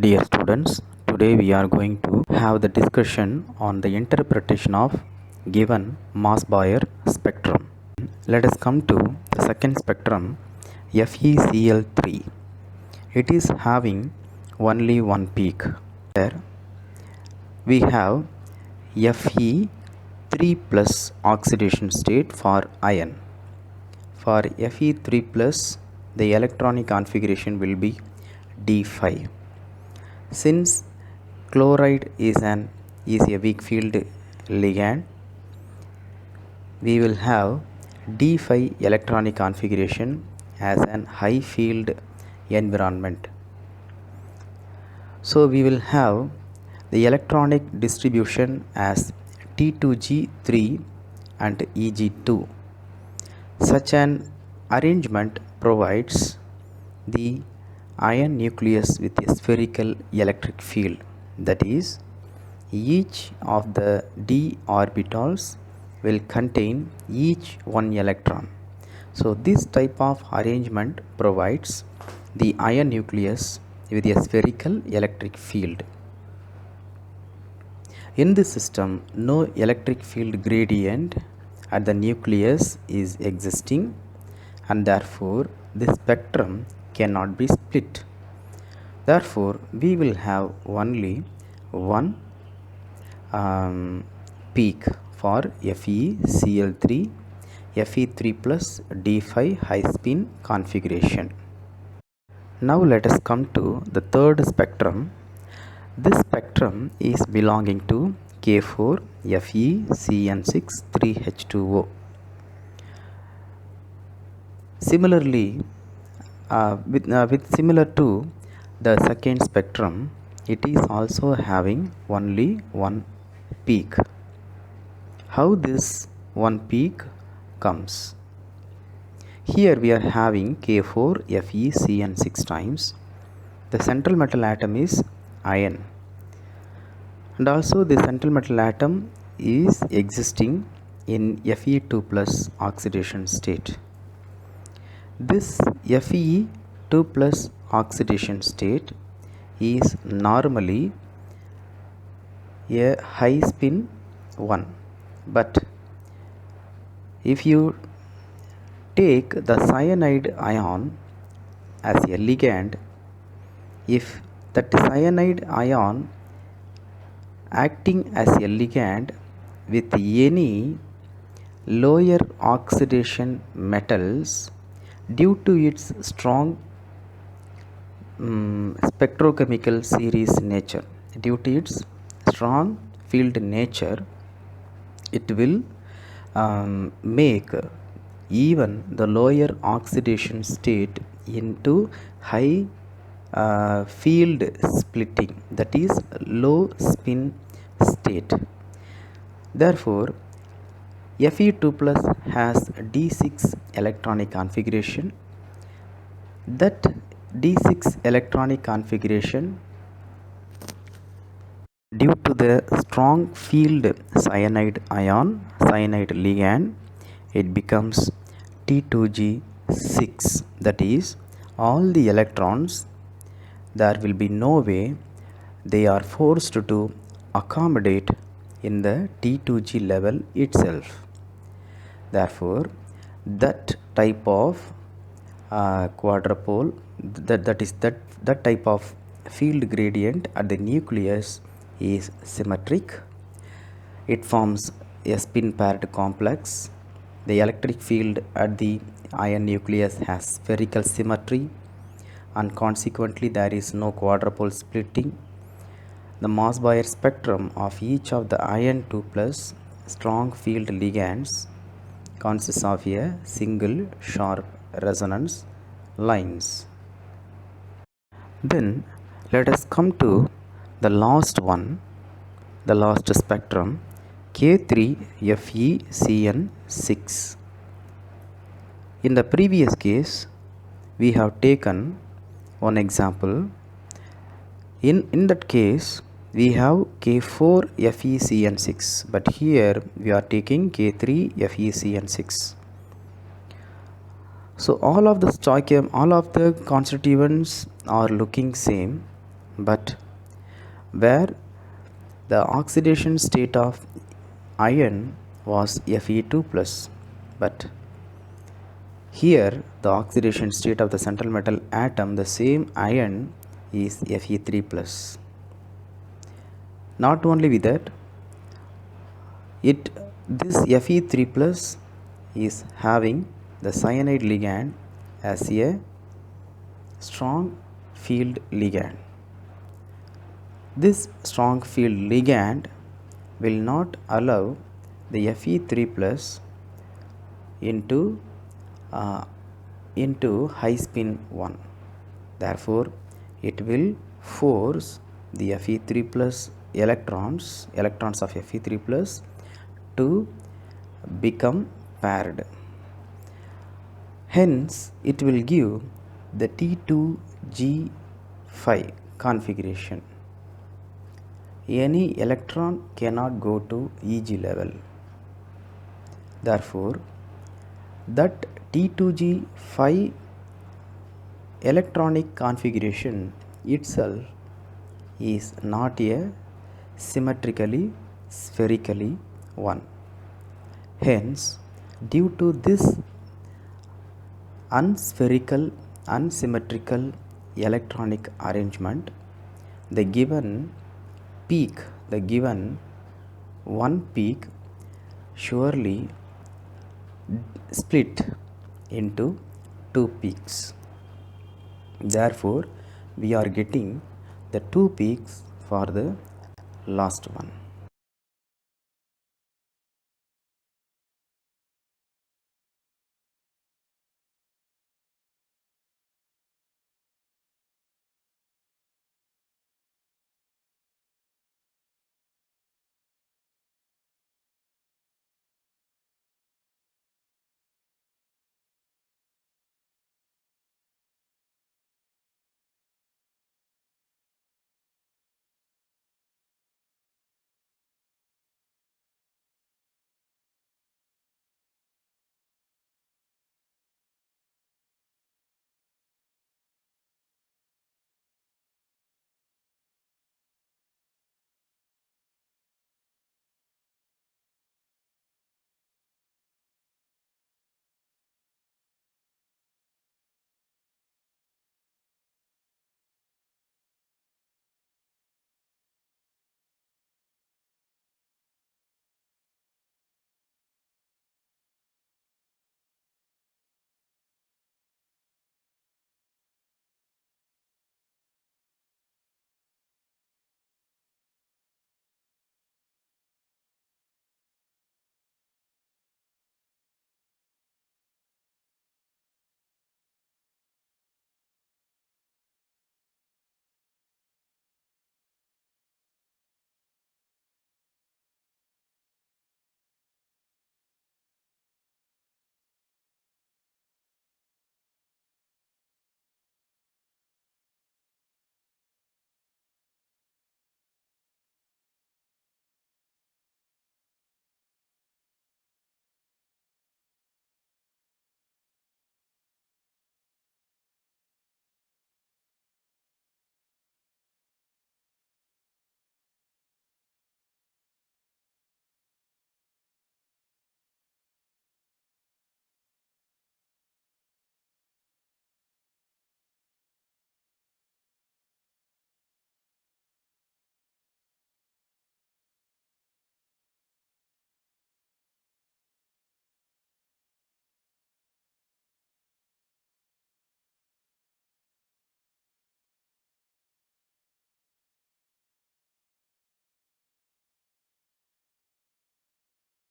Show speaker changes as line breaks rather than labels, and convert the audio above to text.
Dear students, today we are going to have the discussion on the interpretation of given Moss-Bayer spectrum. Let us come to the second spectrum, FeCl3. It is having only one peak. Here we have Fe3 plus oxidation state for iron. For Fe3 plus, the electronic configuration will be D5. Since chloride is a weak field ligand, we will have D5 electronic configuration as an high field environment. So we will have the electronic distribution as T2G3 and Eg2. Such an arrangement provides the iron nucleus with a spherical electric field, that is, each of the d orbitals will contain each one electron. So this type of arrangement provides the iron nucleus with a spherical electric field. In this system, no electric field gradient at the nucleus is existing, and therefore the spectrum cannot be split. Therefore, we will have only one peak for FeCl3, Fe3 plus D5 high spin configuration. Now let us come to the third spectrum. This spectrum is belonging to K4 FeCN6 3H2O. Similarly, with similar to the second spectrum, it is also having only one peak. How this one peak comes? Here we are having K4 FeCN6 times. The central metal atom is iron, and also the central metal atom is existing in Fe2 plus oxidation state. This Fe2 plus oxidation state is normally a high spin 1, but if you take the cyanide ion as a ligand, if that cyanide ion acting as a ligand with any lower oxidation metals, due to its strong spectrochemical series nature, due to its strong field nature, it will make even the lower oxidation state into high field splitting, that is low spin state. Therefore, Fe2 plus has D6 electronic configuration. That D6 electronic configuration, due to the strong field cyanide ion, cyanide ligand, it becomes T2G6, that is, all the electrons, there will be no way they are forced to accommodate in the T2G level itself. Therefore, that type of quadrupole, that type of field gradient at the nucleus is symmetric. It forms a spin paired complex. The electric field at the iron nucleus has spherical symmetry, and consequently there is no quadrupole splitting. The Moss-Bayer spectrum of each of the iron 2 plus strong field ligands consists of a single sharp resonance lines. Then let us come to the last one, the last spectrum, K3 FeCN6. In the previous case, we have taken one example. In that case, we have K4 FeCN6, but here we are taking K3 FeCN6. So all of the constituents are looking same, but where the oxidation state of iron was Fe2 plus, but here the oxidation state of the central metal atom, the same iron, is Fe3 plus. Not only with that, this Fe3 plus is having the cyanide ligand as a strong field ligand. This strong field ligand will not allow the Fe3 plus into high spin 1. Therefore, it will force the Fe3 plus electrons of Fe3 plus to become paired. Hence, it will give the T2G5 configuration. Any electron cannot go to Eg level. Therefore, that T2G5 electronic configuration itself is not a symmetrically spherically one. Hence, due to this unsymmetrical electronic arrangement, the given one peak surely split into two peaks. Therefore, we are getting the two peaks for the last one.